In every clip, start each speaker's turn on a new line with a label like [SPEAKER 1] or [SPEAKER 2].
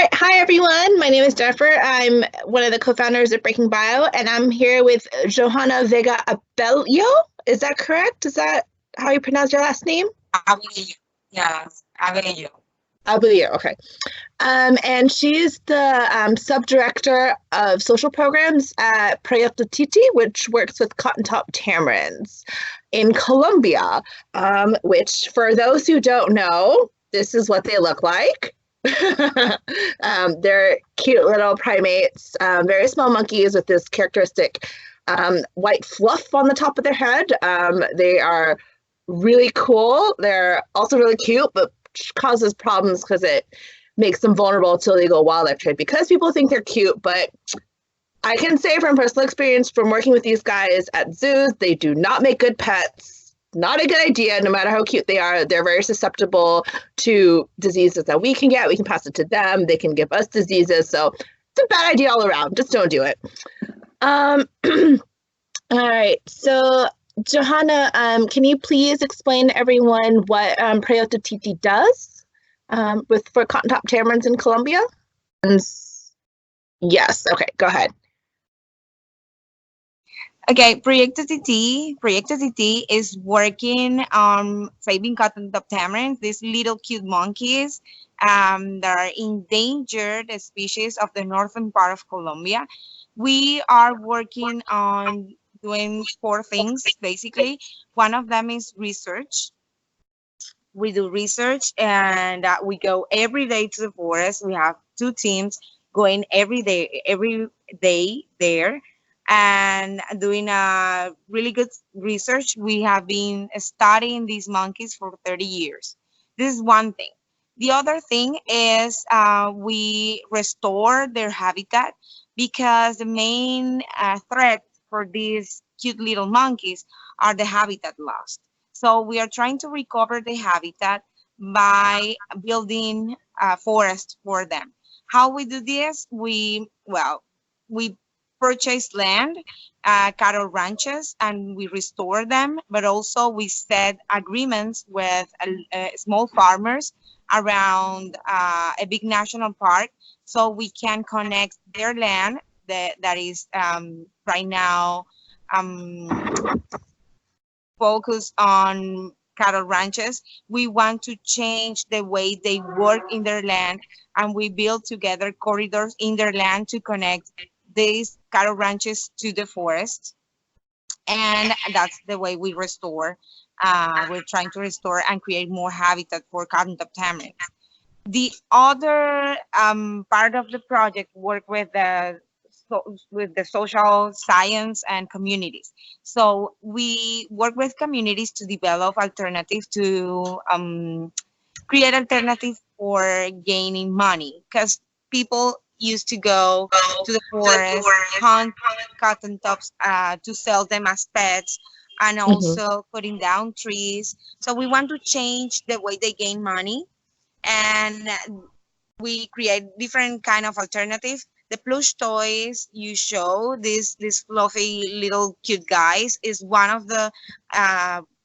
[SPEAKER 1] right. Hi, everyone. My name is Jennifer. I'm one of the co-founders of Breaking Bio, and I'm here with Johanna Vega Abello. Is that correct? Is that how you pronounce your last name?
[SPEAKER 2] Abello. Yes, Abello.
[SPEAKER 1] Abello, okay. And she's the Subdirector of Social Programs at Proyecto Titi, which works with cotton-top tamarins in Colombia, which, for those who don't know, this is what they look like. They're cute little primates, very small monkeys with this characteristic white fluff on the top of their head. They are really cool. They're also really cute, but causes problems because it makes them vulnerable to illegal wildlife trade because people think they're cute. But I can say from personal experience from working with these guys at zoos, they do not make good pets. Not a good idea, no matter how cute they are. They're very susceptible to diseases that we can get. We can pass it to them. They can give us diseases. So it's a bad idea all around. Just don't do it. All right. So Johanna, can you please explain to everyone what Proyecto Titi does for cotton-top tamarins in Colombia? Yes. Okay. Go ahead.
[SPEAKER 2] Okay, Proyecto Titi is working on saving cotton-top tamarins, these little cute monkeys that are endangered species of the northern part of Colombia. We are working on doing 4 things, basically. One of them is research. We do research and we go every day to the forest. We have 2 teams going every day there and doing a really good research. We have been studying these monkeys for 30 years. This is one thing. The other thing is we restore their habitat because the main threat for these cute little monkeys are the habitat loss. So we are trying to recover the habitat by building a forest for them. How we do this? We purchase land, cattle ranches, and we restore them, but also we set agreements with small farmers around a big national park so we can connect their land that is right now focused on cattle ranches. We want to change the way they work in their land, and we build together corridors in their land to connect these cattle ranches to the forest. And that's the way we restore. We're trying to restore and create more habitat for cotton-top tamarins. The other part of the project work with the social science and communities. So we work with communities to develop alternatives to create alternatives for gaining money, because people used to go to the forest, hunt cotton tops to sell them as pets, and also cutting down trees. So we want to change the way they gain money, and we create different kind of alternatives. The plush toys you show, these fluffy little cute guys, is one of the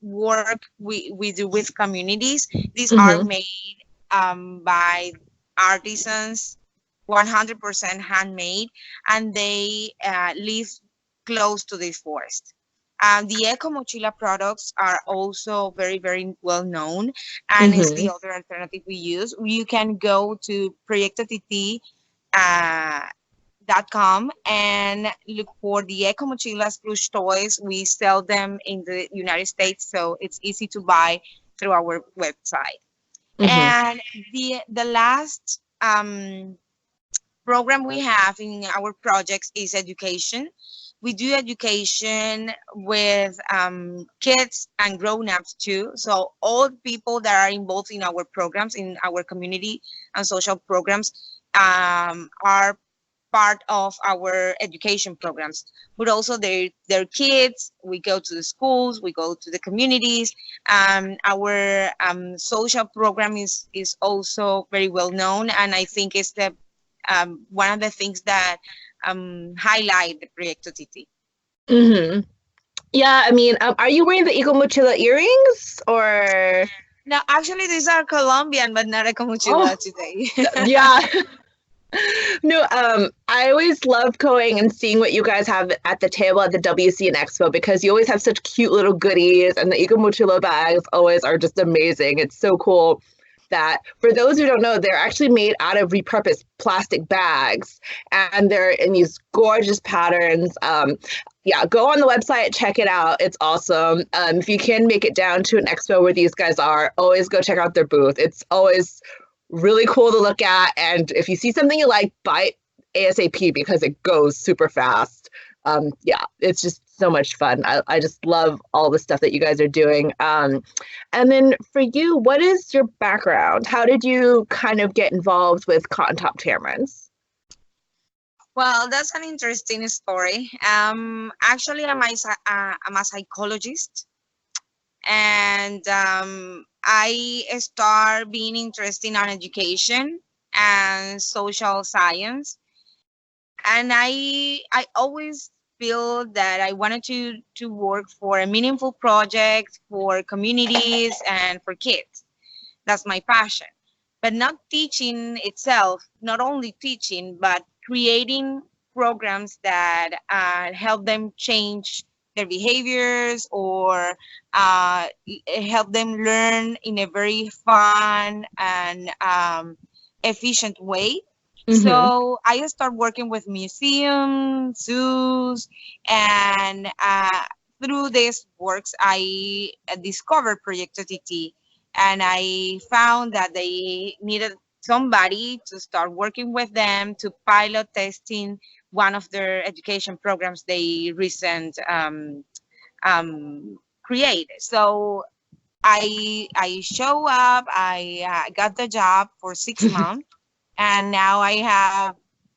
[SPEAKER 2] work we do with communities. These are made by artisans, 100% handmade, and they live close to the forest. The Eco Mochila products are also very, very well known, and it's the other alternative we use. You can go to proyectotiti.com and look for the Eco Mochilas plush toys. We sell them in the United States, so it's easy to buy through our website. And the last program we have in our projects is education. We do education with kids and grown-ups too. So all people that are involved in our programs, in our community and social programs, are part of our education programs. But also their kids, we go to the schools, we go to the communities. Our social program is also very well known, and I think it's the one of the things that highlight the Proyecto Titi.
[SPEAKER 1] Yeah, I mean, are you wearing the Eco Mochila earrings or?
[SPEAKER 2] No, actually, these are Colombian, but not Eco Mochila today.
[SPEAKER 1] Yeah. No, I always love going and seeing what you guys have at the table at the WCN Expo because you always have such cute little goodies, and the Eco Mochila bags always are just amazing. It's so cool that for those who don't know, they're actually made out of repurposed plastic bags, and they're in these gorgeous patterns. Yeah, go on the website, check it out. It's awesome. If you can make it down to an expo where these guys are, always go check out their booth. It's always really cool to look at. And if you see something you like, buy it ASAP because it goes super fast. Yeah, it's just so much fun. I just love all the stuff that you guys are doing. And then for you, what is your background? How did you kind of get involved with cotton top tamarins?
[SPEAKER 2] Well, that's an interesting story. Actually, I'm a psychologist, and I start being interested on education and social science. And I always feel that I wanted to work for a meaningful project for communities and for kids. That's my passion. But not teaching itself, not only teaching, but creating programs that help them change their behaviors or help them learn in a very fun and efficient way. So I start working with museums, zoos, and through these works, I discovered Proyecto Titi, and I found that they needed somebody to start working with them to pilot testing one of their education programs they recent created. So I show up, I got the job for 6 months, and now I have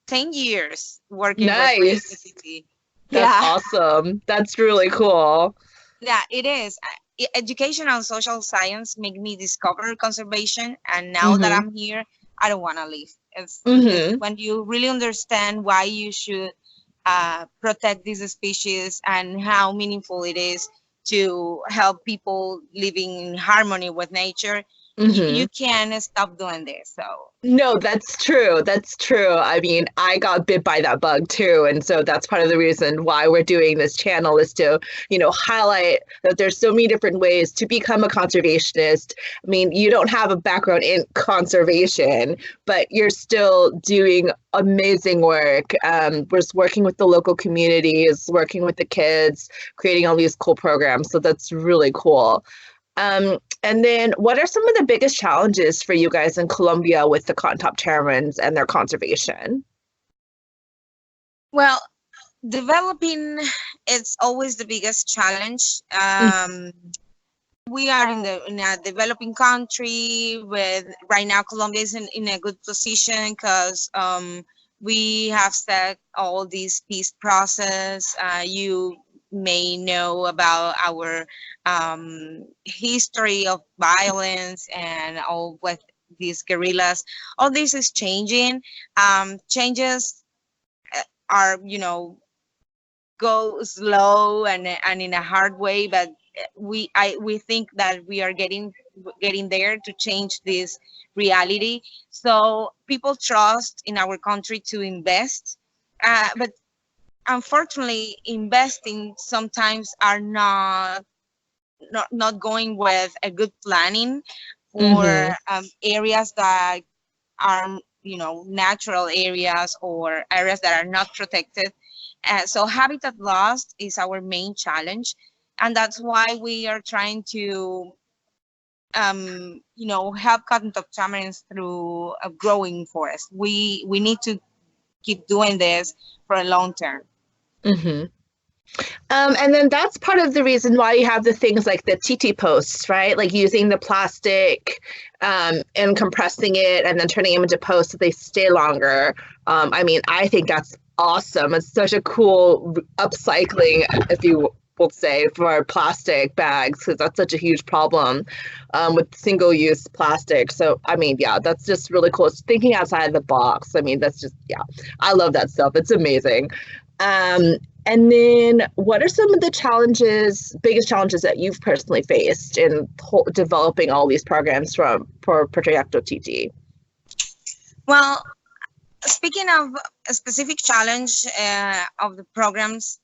[SPEAKER 2] 10 years working with Proyecto
[SPEAKER 1] Nice.
[SPEAKER 2] Titi.
[SPEAKER 1] That's
[SPEAKER 2] Yeah.
[SPEAKER 1] awesome. That's really cool.
[SPEAKER 2] Yeah, it is. Education and social science make me discover conservation, and now that
[SPEAKER 1] Mm-hmm.
[SPEAKER 2] I'm here, I don't want to leave. It's
[SPEAKER 1] Mm-hmm.
[SPEAKER 2] when you really understand why you should protect these species and how meaningful it is to help people living in harmony with nature.
[SPEAKER 1] Mm-hmm.
[SPEAKER 2] You can't stop doing this. So
[SPEAKER 1] No, that's true. That's true. I mean, I got bit by that bug too. And so that's part of the reason why we're doing this channel is to, highlight that there's so many different ways to become a conservationist. I mean, you don't have a background in conservation, but you're still doing amazing work. We're just working with the local communities, working with the kids, creating all these cool programs. So that's really cool. And then what are some of the biggest challenges for you guys in Colombia with the cotton top tamarins and their conservation?
[SPEAKER 2] well, developing it's always the biggest challenge. We are in a developing country with right now Colombia is in a good position because we have set all these peace process. You may know about our history of violence and all with these guerrillas. All this is changing. Changes are, go slow and in a hard way, but we think that we are getting there to change this reality. So people trust in our country to invest, but unfortunately, investing sometimes are not going with a good planning for
[SPEAKER 1] Mm-hmm.
[SPEAKER 2] areas that are natural areas or areas that are not protected. So habitat loss is our main challenge, and that's why we are trying to help cotton top tamarins through a growing forest. We need to keep doing this for a long term.
[SPEAKER 1] Mm-hmm. And then that's part of the reason why you have the things like the TT posts, right? Like using the plastic and compressing it and then turning them into posts so they stay longer. I mean, I think that's awesome. It's such a cool upcycling, if you will say, for plastic bags because that's such a huge problem with single-use plastic. So, I mean, yeah, that's just really cool. It's thinking outside the box. I mean, that's just, yeah, I love that stuff. It's amazing. Um, and then what are some of the biggest challenges that you've personally faced in developing all these programs for Proyecto Titi?
[SPEAKER 2] Well, Speaking of a specific challenge of the programs,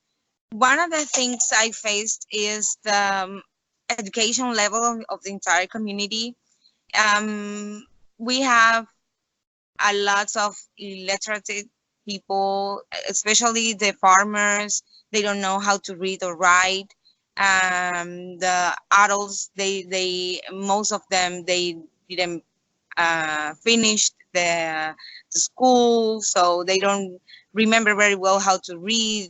[SPEAKER 2] one of the things I faced is the education level of the entire community. We have a lot of illiterate people, especially the farmers. They don't know how to read or write. The adults, most of them, they didn't finish the school, so they don't remember very well how to read.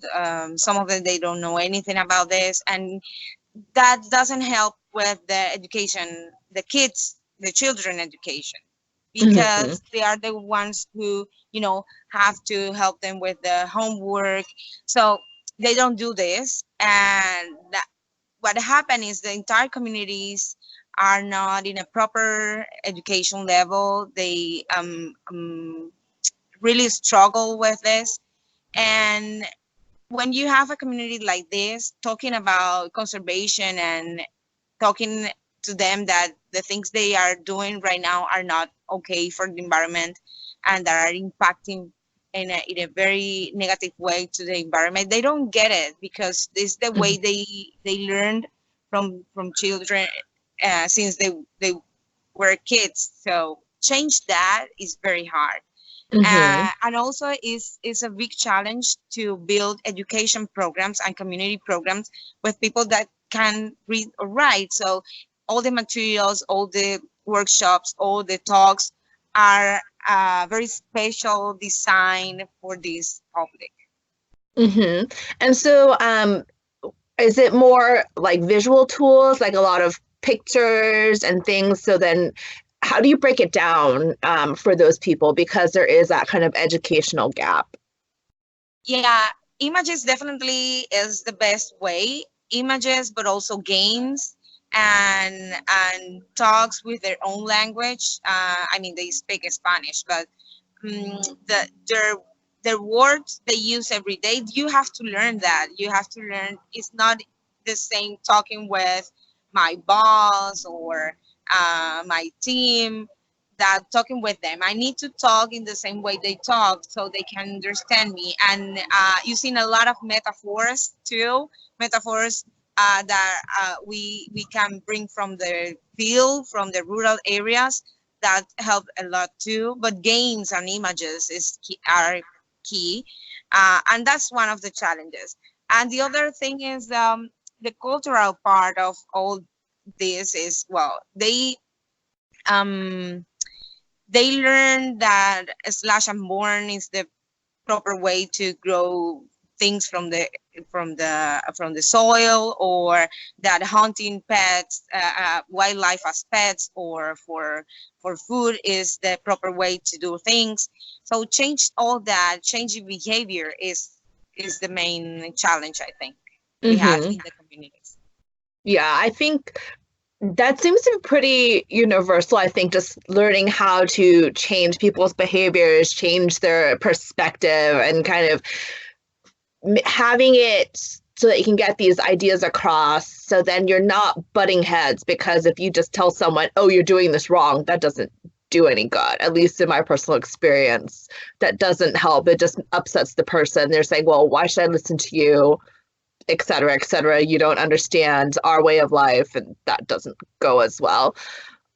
[SPEAKER 2] Some of them, they don't know anything about this, and that doesn't help with the education, the kids, the children education,
[SPEAKER 1] Hmm.
[SPEAKER 2] because they are the ones who, have to help them with the homework. So they don't do this, and what happened is the entire communities are not in a proper education level. They really struggle with this. And when you have a community like this talking about conservation and talking to them that the things they are doing right now are not okay for the environment and that are impacting in a very negative way to the environment, they don't get it, because this is the way they learned from children since they were kids. So change that is very hard.
[SPEAKER 1] Hmm.
[SPEAKER 2] And also is a big challenge to build education programs and community programs with people that can read or write. So all the materials, all the workshops, all the talks are very special design for this public.
[SPEAKER 1] Hmm. And so, is it more like visual tools, like a lot of pictures and things? So then, how do you break it down for those people? Because there is that kind of educational gap.
[SPEAKER 2] Yeah, images definitely is the best way. Images, but also games and talks with their own language. I mean, they speak Spanish, but their words they use every day. You have to learn that. You have to learn. It's not the same talking with my boss or my team that talking with them. I need to talk in the same way they talk so they can understand me. And using a lot of metaphors too, metaphors that we can bring from the field, from the rural areas, that help a lot too. But games and images are key, and that's one of the challenges. And the other thing is the cultural part of all this is, well, um, they learn that slash and burn is the proper way to grow things from the soil, or that hunting pets, wildlife as pets or for food is the proper way to do things. So change all that, changing behavior is the main challenge I think we have
[SPEAKER 1] Hmm.
[SPEAKER 2] in the communities.
[SPEAKER 1] Yeah, I think that seems to be pretty universal. I think just learning how to change people's behaviors, change their perspective, and kind of having it so that you can get these ideas across. So then you're not butting heads, because if you just tell someone, oh, you're doing this wrong, that doesn't do any good. At least in my personal experience, that doesn't help. It just upsets the person. They're saying, well, why should I listen to you? Et cetera, et cetera. You don't understand our way of life, and that doesn't go as well.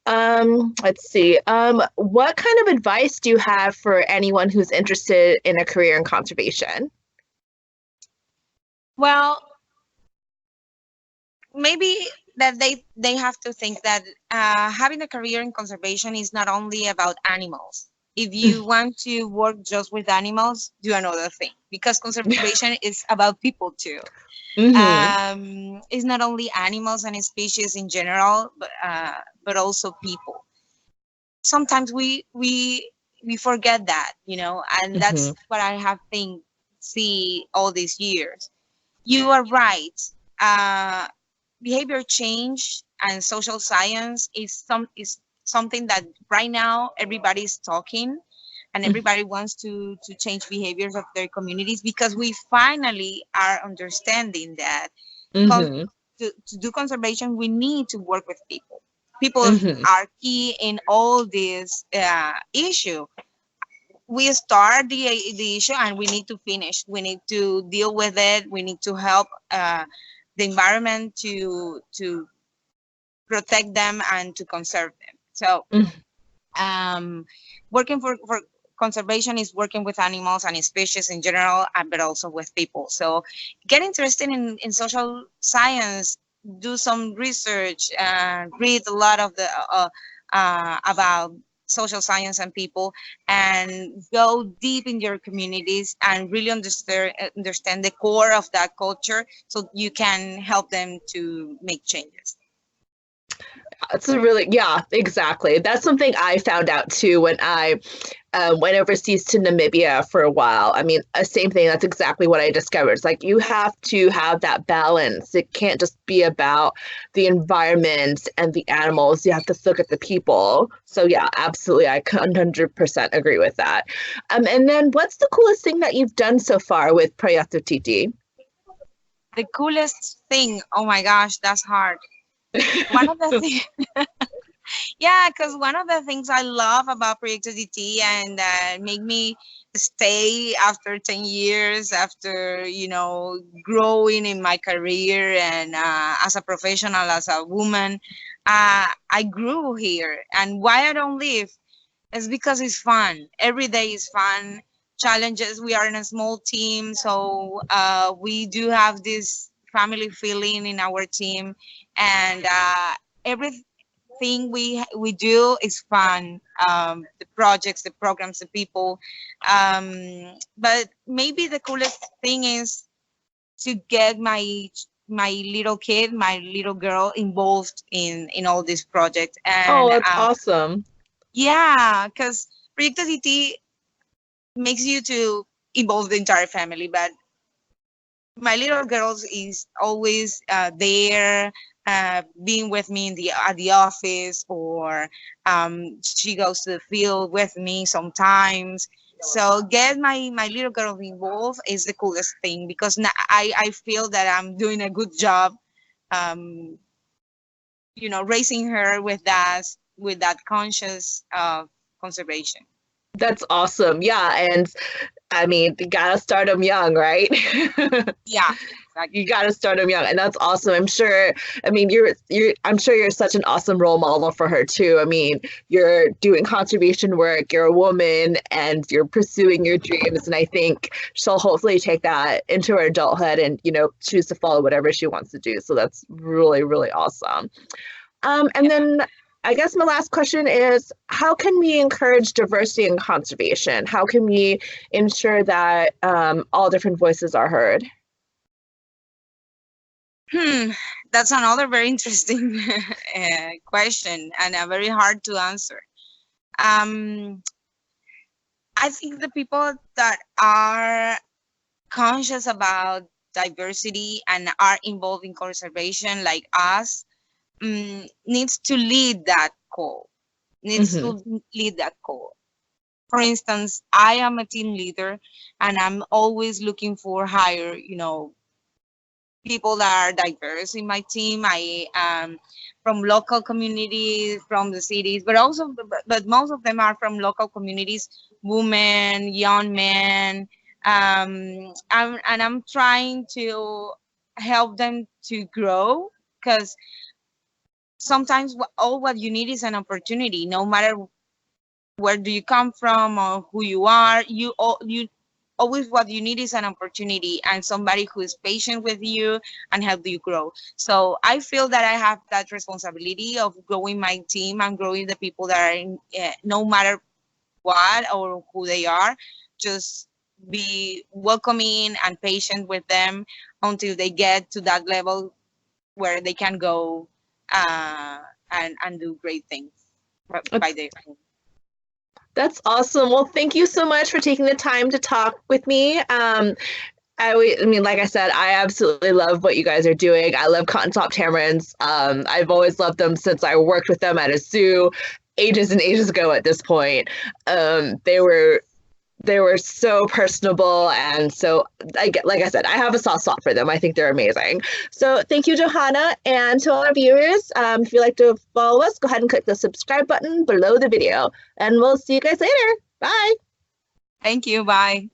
[SPEAKER 1] Let's see. What kind of advice do you have for anyone who's interested in a career in conservation?
[SPEAKER 2] Well, maybe that they have to think that having a career in conservation is not only about animals. If you want to work just with animals, do another thing, because conservation is about people too.
[SPEAKER 1] Mm-hmm.
[SPEAKER 2] It's not only animals and species in general, but also people. Sometimes we forget that, and
[SPEAKER 1] Mm-hmm.
[SPEAKER 2] that's what I have think see all these years. You are right. Uh, Behavior change and social science is something that right now everybody's talking, and everybody wants to change behaviors of their communities, because we finally are understanding that con-
[SPEAKER 1] Mm-hmm.
[SPEAKER 2] to do conservation we need to work with people
[SPEAKER 1] Mm-hmm.
[SPEAKER 2] are key in all this issue. we start the issue and we need to finish. We need to deal with it. We need to help the environment to protect them and to conserve them. So working for conservation is working with animals and species in general, but also with people. So get interested in social science, do some research, read a lot of the about social science and people, and go deep in your communities and really understand the core of that culture, so you can help them to make changes.
[SPEAKER 1] It's a really, yeah, exactly. That's something I found out too when I went overseas to Namibia for a while. I mean, same thing. That's exactly what I discovered. It's like you have to have that balance. It can't just be about the environment and the animals. You have to look at the people. So yeah, absolutely. I 100% agree with that. And then what's the coolest thing that you've done so far with Proyecto Titi?
[SPEAKER 2] The coolest thing, oh my gosh, that's hard. One of the things, yeah, because one of the things I love about Proyecto Titi and make me stay after 10 years, after, you know, growing in my career and as a professional, as a woman, I grew here. And why I don't leave is because it's fun. Every day is fun. Challenges, we are in a small team, so we do have this family feeling in our team, and everything we do is fun. The projects, the programs, the people, but maybe the coolest thing is to get my little kid, my little girl, involved in all these projects. And
[SPEAKER 1] that's awesome.
[SPEAKER 2] Yeah, because Proyecto Titi makes you to involve the entire family, but my little girl is always there, being with me at the office, or she goes to the field with me sometimes. So get my little girl involved is the coolest thing, because I feel that I'm doing a good job, you know, raising her with that conscious conservation.
[SPEAKER 1] That's awesome. Yeah, and I mean, you gotta start them young, right?
[SPEAKER 2] Yeah,
[SPEAKER 1] you gotta start them young, and that's awesome. I'm sure. I mean, I'm sure you're such an awesome role model for her too. I mean, you're doing conservation work. You're a woman, and you're pursuing your dreams. And I think she'll hopefully take that into her adulthood, and choose to follow whatever she wants to do. So that's really, really awesome. And then I guess my last question is, how can we encourage diversity in conservation? How can we ensure that all different voices are heard?
[SPEAKER 2] That's another very interesting question, and very hard to answer. I think the people that are conscious about diversity and are involved in conservation, like us, needs to lead that call. For instance, I am a team leader, and I'm always looking for higher, people that are diverse in my team. I from local communities, from the cities, but most of them are from local communities, women, young men, and I'm trying to help them to grow, because sometimes what you need is an opportunity. No matter where do you come from or who you are, you always, what you need is an opportunity and somebody who is patient with you and help you grow. So I feel that I have that responsibility of growing my team and growing the people that are in, no matter what or who they are, just be welcoming and patient with them until they get to that level where they can go and do great things by their own.
[SPEAKER 1] That's awesome. Well, thank you so much for taking the time to talk with me. I mean, like I said, I absolutely love what you guys are doing. I love cotton top tamarins. I've always loved them since I worked with them at a zoo ages and ages ago at this point. They were so personable, and so like I said, I have a soft spot for them. I think they're amazing. So thank you, Johanna, and to all our viewers, if you'd like to follow us, go ahead and click the subscribe button below the video, and we'll see you guys later. Bye.
[SPEAKER 2] Thank you. Bye.